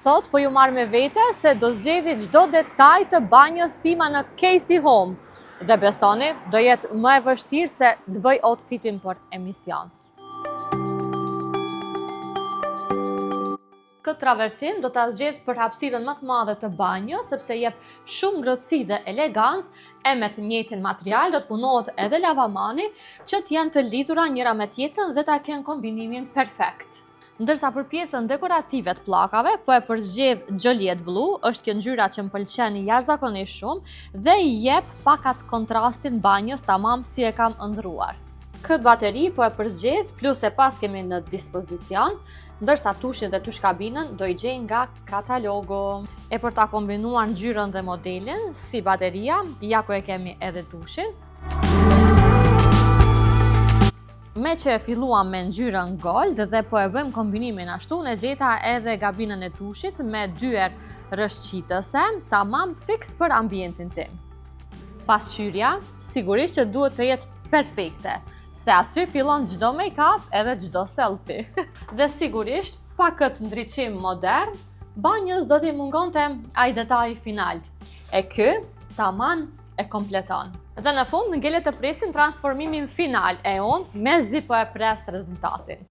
Sot po ju marrë me vete se do zgjedhi çdo detaj të banjës tima në Casey Home. Dhe besoni, do jetë më e vështirë se të bëj outfitin për emision. Këtë travertin do ta zgjedh për hapësirën më të madhe të banjës, sepse jep shumë ngrohtësi dhe elegancë, e me të njëjtin material do të punohet edhe lavamani, që të jenë të lidhura njëra me tjetrën dhe ta kenë kombinimin perfekt. Ndërsa për pjesën dekorative të pllakave, po e përzgjedh Joliet Blue, është kjo ngjyra që më pëlqen jashtëzakonisht shumë dhe i jep pak atë kontrastin banjës tamam si e kam ëndrruar. Këtë bateri po e përzgjedh, plus e pas kemi në dispozicion, ndërsa tushin dhe tushkabinën do i gjej nga katalogu. E për ta kombinuar ngjyrën dhe modelin, si bateria, ja ku e kemi edhe tushin. Me që e filluam me ngjyrën gold dhe po e bëjmë kombinimin ashtu, ne gjeta edhe gabinën e tushit me dyer rrëshqitëse, tamam fix për ambientin tim. Pasqyrja, sigurisht që duhet të jetë perfekte, se aty fillon çdo make-up edhe çdo selfie. Dhe sigurisht, pa këtë ndriçim modern, banjës do t'i mungonte ai detaji final. E ky, taman e kompleton. Dhe në fund, ngele të presim transformimin final e unë, mezi po e pres rezultatin.